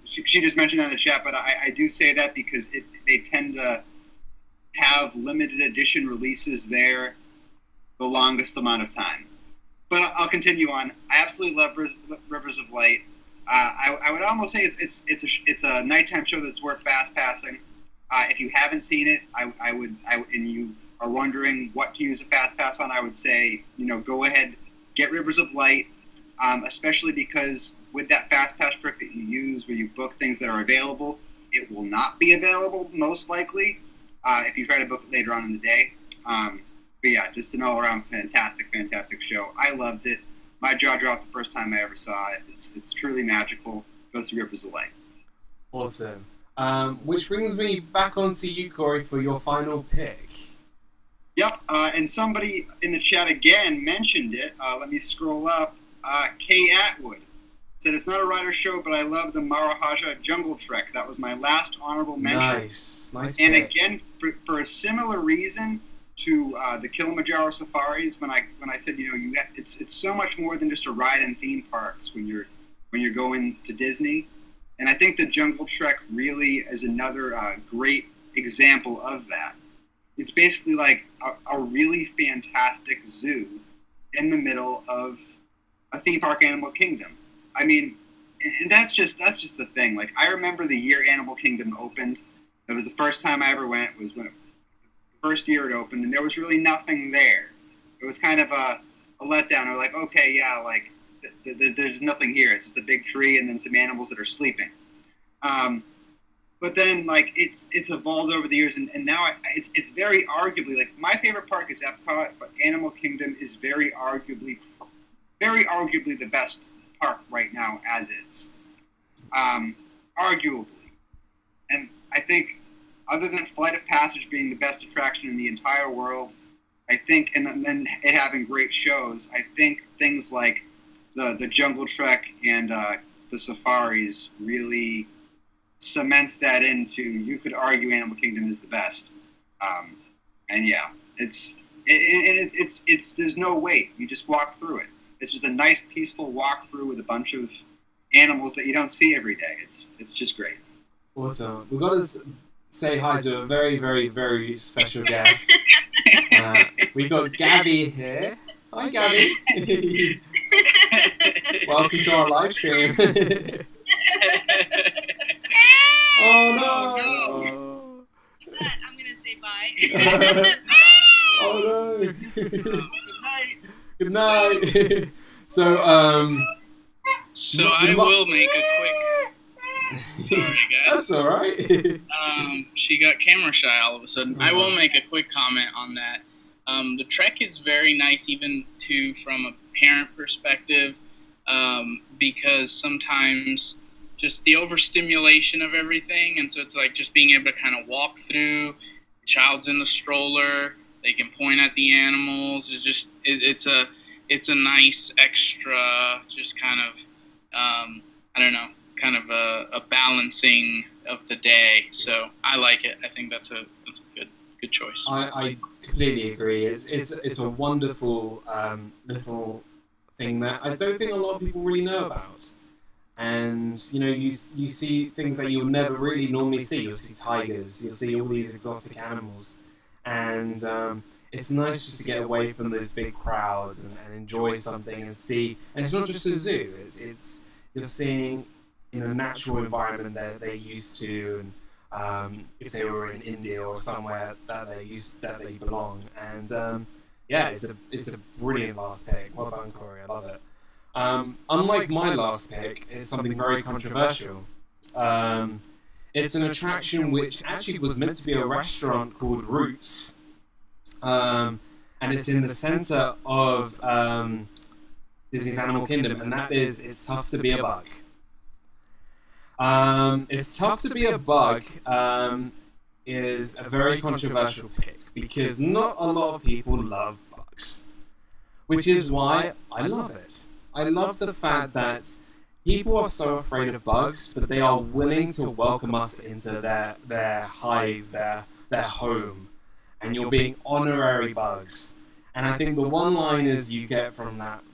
she just mentioned that in the chat, but I do say that because they tend to have limited edition releases there the longest amount of time. But I'll continue on. I absolutely love Rivers of Light. I would almost say it's a nighttime show that's worth fast passing. If you haven't seen it, and you are wondering what to use a fast pass on, I would say, go ahead, get Rivers of Light, especially because with that fast pass trick that you use where you book things that are available, it will not be available most likely if you try to book it later on in the day. But yeah, just an all-around fantastic show. I loved it. My jaw dropped the first time I ever saw it. It's truly magical. Goes to Rivers of Light. Awesome. Which brings me back onto you, Corey, for your final pick. Yep, and somebody in the chat again mentioned it. Let me scroll up. Kay Atwood said, it's not a rider show, but I love the Maharaja Jungle Trek. That was my last honorable mention. Nice And pick. Again, for a similar reason to the Kilimanjaro safaris, when I said, it's so much more than just a ride in theme parks when you're going to Disney. And I think the Jungle Trek really is another great example of that. It's basically like a really fantastic zoo in the middle of a theme park Animal Kingdom. I mean, and that's just the thing. Like, I remember the year Animal Kingdom opened. That was the first time I ever went. Was when the first year it opened, and there was really nothing there. It was kind of a letdown. Or like, okay, yeah, like there's nothing here. It's just a big tree and then some animals that are sleeping. But then, like, it's evolved over the years, and now it's very arguably, like, my favorite park is Epcot, but Animal Kingdom is very arguably the best park right now as is. Arguably. And I think, other than Flight of Passage being the best attraction in the entire world, I think, and then it having great shows, I think things like the Jungle Trek and the safaris really cements that into, you could argue Animal Kingdom is the best. And yeah, it's there's no wait. You just walk through it. It's just a nice, peaceful walk through with a bunch of animals that you don't see every day. It's just great. Awesome. We've got to say hi to a very, very, very special guest. We've got Gabby here. Hi, Gabby. Welcome to our live stream. Oh no! I'm gonna say bye. Oh no! Good night. So I will make a quick. Sorry, guys. That's all right. She got camera shy all of a sudden. I will make a quick comment on that. The trek is very nice, even from a parent perspective, because sometimes just the overstimulation of everything, and so it's like just being able to kind of walk through. The child's in the stroller, they can point at the animals. It's a nice extra, just kind of I don't know, kind of a balancing of the day. So I like it. I think that's a good choice. I completely agree. It's a wonderful little thing that I don't think a lot of people really know about. And you know, you see things that you'll never really normally see. You'll see tigers. You'll see all these exotic animals, and it's nice just to get away from those big crowds and enjoy something and see. And it's not just a zoo. It's you're seeing in a natural environment that they're used to, and if they were in India or somewhere that they belong. And yeah, it's a brilliant last pick. Well done, Corey. I love it. Unlike my last pick, it's something very controversial. It's an attraction which actually was meant to be a restaurant called Roots, and it's in the center of Disney's Animal Kingdom, and that is It's Tough to Be a Bug. It's Tough to Be a Bug is a very controversial pick because not a lot of people love bugs, which is why I love it. I love the fact that people are so afraid of bugs, but they are willing to welcome us into their hive, their home, and you're being honorary bugs. And I think the one-liners you get from that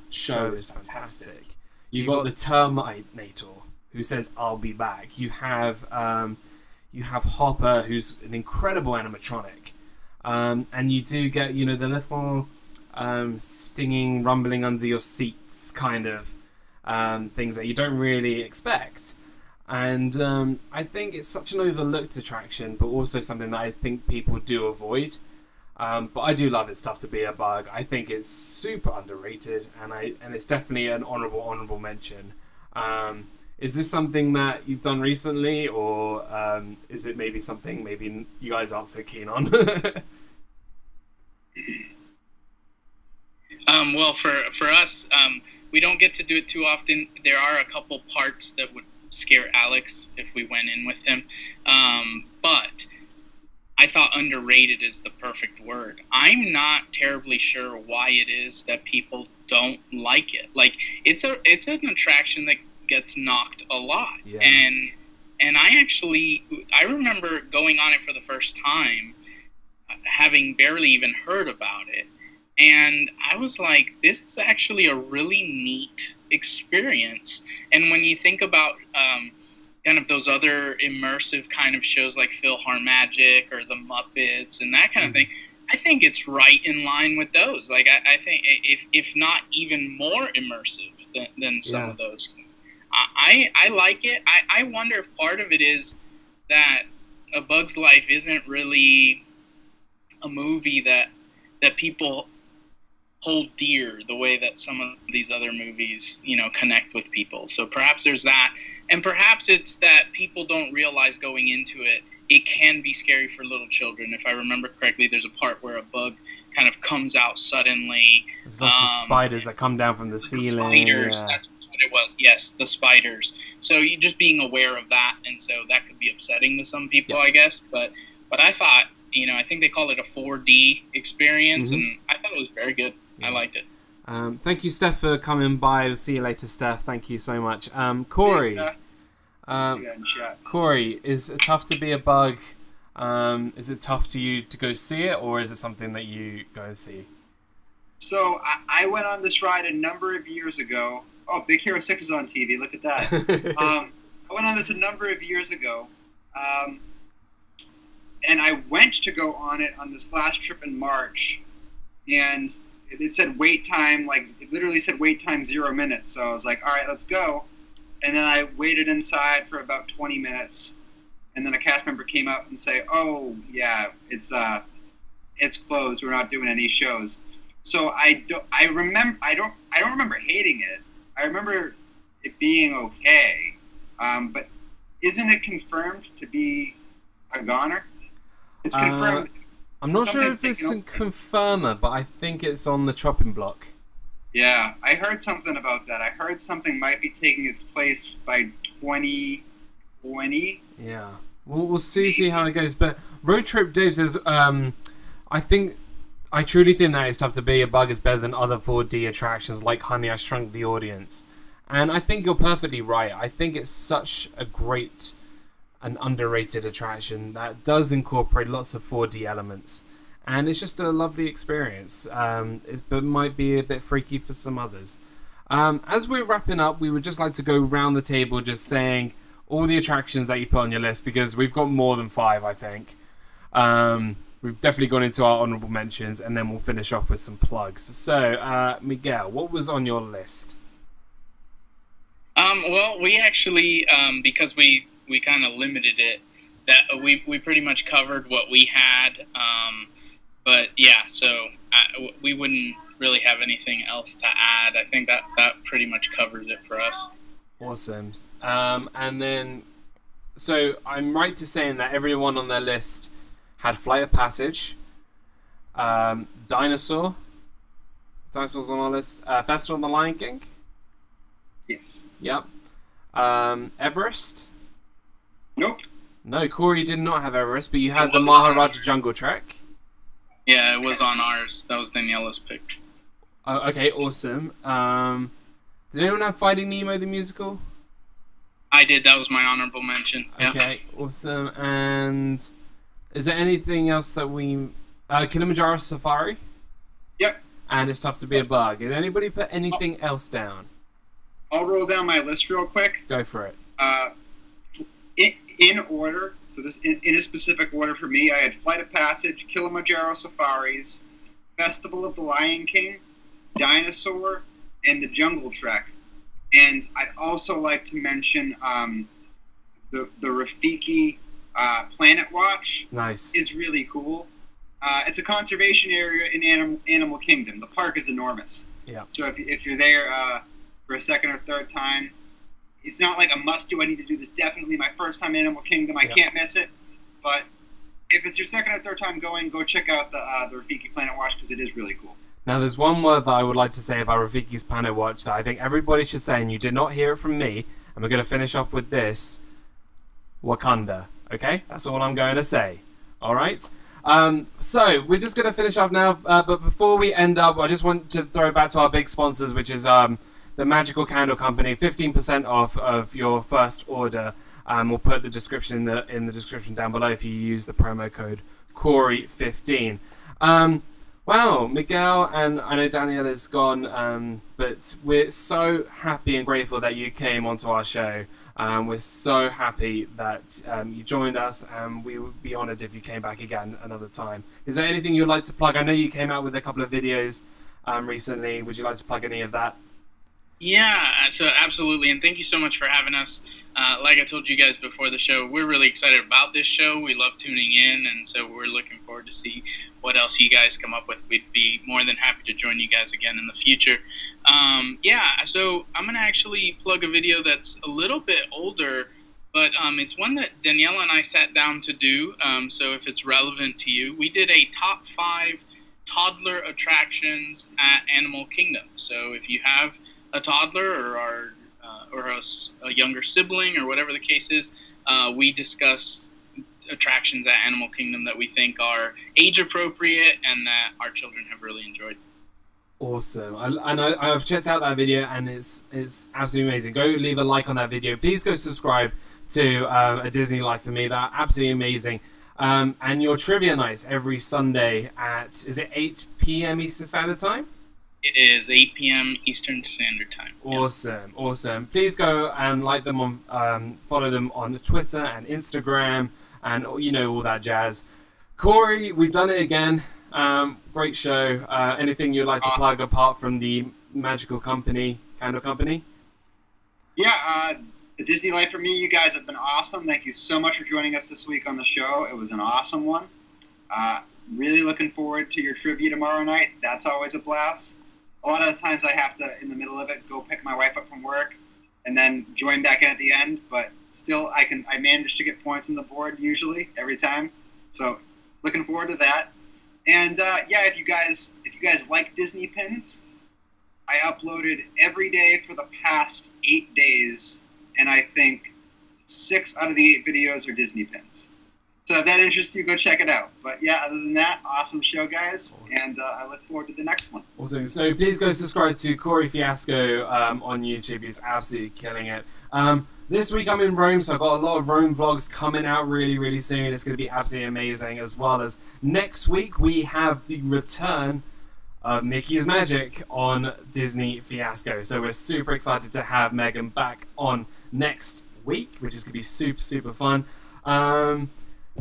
show is fantastic. You got the Terminator who says "I'll be back." You have Hopper, who's an incredible animatronic, and you do get the little stinging, rumbling under your seats kind of things that you don't really expect. And I think it's such an overlooked attraction, but also something that I think people do avoid. But I do love It's Tough to Be a Bug. I think it's super underrated, and it's definitely an honorable mention. Is this something that you've done recently, or is it maybe something maybe you guys aren't so keen on? Well, for us, we don't get to do it too often. There are a couple parts that would scare Alex if we went in with him. But I thought underrated is the perfect word. I'm not terribly sure why it is that people don't like it. Like, it's an attraction that gets knocked a lot. Yeah. And I remember going on it for the first time, having barely even heard about it. And I was like, this is actually a really neat experience. And when you think about kind of those other immersive kind of shows like PhilharMagic or the Muppets and that kind of thing, I think it's right in line with those. Like, I think if not even more immersive than some of those. I like it. I wonder if part of it is that A Bug's Life isn't really a movie that people hold dear the way that some of these other movies, connect with people. So perhaps there's that. And perhaps it's that people don't realize going into it, it can be scary for little children. If I remember correctly, there's a part where a bug kind of comes out suddenly. There's lots of spiders that come down from the ceiling. Spiders, that's what it was. Yes, the spiders. So you just being aware of that, and so that could be upsetting to some people, I guess. But I thought, I think they call it a 4D experience, and I thought it was very good. I liked it. Thank you, Steph, for coming by. We'll see you later, Steph. Thank you so much. Corey, See that in chat. Corey, is it tough to be a bug? Is it tough to you to go see it, or is it something that you go and see? So I went on this ride a number of years ago. Oh, Big Hero 6 is on TV. Look at that. I went on this a number of years ago. And I went to go on it on this last trip in March. And it said wait time, like it literally said wait time 0 minutes. So I was like, all right, let's go. And then I waited inside for about 20 minutes. And then a cast member came up and say, oh, yeah, it's closed. We're not doing any shows. So I don't remember hating it. I remember it being okay. But isn't it confirmed to be a goner? It's confirmed. I'm not sure if it's a confirmer, but I think it's on the chopping block. Yeah, I heard something about that. I heard something might be taking its place by 2020. Yeah, we'll see how it goes. But Road Trip Dave says, I truly think that it's tough to be a bug is better than other 4D attractions like Honey, I Shrunk the Audience. And I think you're perfectly right. I think it's such a great and underrated attraction that does incorporate lots of 4D elements. And it's just a lovely experience, but might be a bit freaky for some others. As we're wrapping up, we would just like to go round the table just saying all the attractions that you put on your list, because we've got more than 5, I think. We've definitely gone into our honourable mentions, and then we'll finish off with some plugs. So, Miguel, what was on your list? Well, we actually, because we kind of limited it, that we pretty much covered what we had. But yeah, so we wouldn't really have anything else to add. I think that pretty much covers it for us. Awesome. And then, so I'm right to saying that everyone on their list had Flight of Passage, Dinosaur's on our list, Festival of the Lion King. Yes. Yep. Everest. Nope. No, Corey did not have Everest, but you had the Maharaja Jungle Trek. Yeah, it was on ours. That was Daniela's pick. Okay, awesome. Did anyone have Finding Nemo the musical? I did. That was my honorable mention. Okay, awesome. And is there anything else that we... Kilimanjaro Safari? Yep. And It's Tough to Be a Bug. Did anybody put anything else down? I'll roll down my list real quick. Go for it. In order, so this in a specific order for me, I had Flight of Passage, Kilimanjaro Safaris, Festival of the Lion King, Dinosaur, and the Jungle Trek. And I'd also like to mention the Rafiki Planet Watch. Nice. Is really cool. It's a conservation area in Animal Kingdom. The park is enormous. Yeah. So if you're there for a second or third time, it's not like a must-do. I need to do this definitely. My first time in Animal Kingdom, I can't miss it. But if it's your second or third time going, go check out the Rafiki Planet Watch, because it is really cool. Now, there's one word that I would like to say about Rafiki's Planet Watch that I think everybody should say, and you did not hear it from me, and we're going to finish off with this. Wakanda. Okay? That's all I'm going to say. Alright? So, we're just going to finish off now, but before we end up, I just want to throw back to our big sponsors, which is the Magical Candle Company. 15% off of your first order. We'll put the description in the description down below if you use the promo code Corey15. Wow, Miguel, and I know Daniela's gone, but we're so happy and grateful that you came onto our show. We're so happy that you joined us, and we would be honoured if you came back again another time. Is there anything you'd like to plug? I know you came out with a couple of videos recently. Would you like to plug any of that? Yeah, so absolutely, and thank you so much for having us. Like I told you guys before the show, we're really excited about this show. We love tuning in, and so we're looking forward to see what else you guys come up with. We'd be more than happy to join you guys again in the future. Yeah, so I'm going to actually plug a video that's a little bit older, but it's one that Daniela and I sat down to do, so if it's relevant to you. We did a top 5 toddler attractions at Animal Kingdom. So if you have a toddler or a younger sibling or whatever the case is, we discuss attractions at Animal Kingdom that we think are age appropriate and that our children have really enjoyed. Awesome. I've checked out that video, and it's absolutely amazing. Go leave a like on that video. Please go subscribe to A Disney Life for Me. They're absolutely amazing. And your trivia nights every Sunday at, is it 8 p.m. Eastern Standard Time? It is 8 p.m. Eastern Standard Time. Awesome, awesome. Please go and like them on, follow them on Twitter and Instagram, and you know, all that jazz. Corey, we've done it again. Great show. Anything you'd like to plug apart from the magical company, candle company? Yeah, The Disney Life for Me, you guys have been awesome. Thank you so much for joining us this week on the show. It was an awesome one. Really looking forward to your trivia tomorrow night. That's always a blast. A lot of the times I have to, in the middle of it, go pick my wife up from work and then join back in at the end. But still, I manage to get points on the board usually every time. So looking forward to that. And yeah, if you guys like Disney pins, I uploaded every day for the past 8 days, and I think 6 out of the 8 videos are Disney pins. So if that interests you, go check it out. But yeah, other than that, awesome show, guys, and I look forward to the next one. Awesome. So please go subscribe to Corey Fiasco on YouTube. He's absolutely killing it. This week I'm in Rome, so I've got a lot of Rome vlogs coming out really, really soon. It's going to be absolutely amazing, as well as next week we have the return of Mickey's Magic on Disney Fiasco. So we're super excited to have Megan back on next week, which is going to be super, super fun.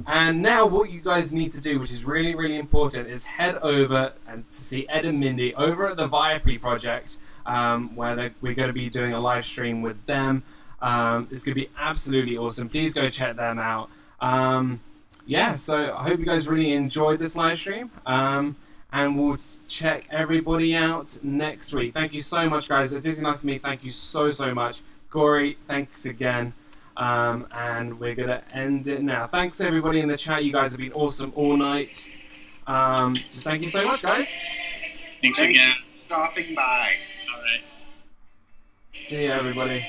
And now what you guys need to do, which is really, really important, is head over and to see Ed and Mindy over at the Viaplay project, where we're going to be doing a live stream with them. It's going to be absolutely awesome. Please go check them out. Yeah, so I hope you guys really enjoyed this live stream. And we'll check everybody out next week. Thank you so much, guys. At Disney Life for Me, thank you so, so much. Corey, thanks again. And we're going to end it now. Thanks to everybody in the chat. You guys have been awesome all night. Just thank you so much, guys. Thanks again. Stopping by. All right. See you, everybody.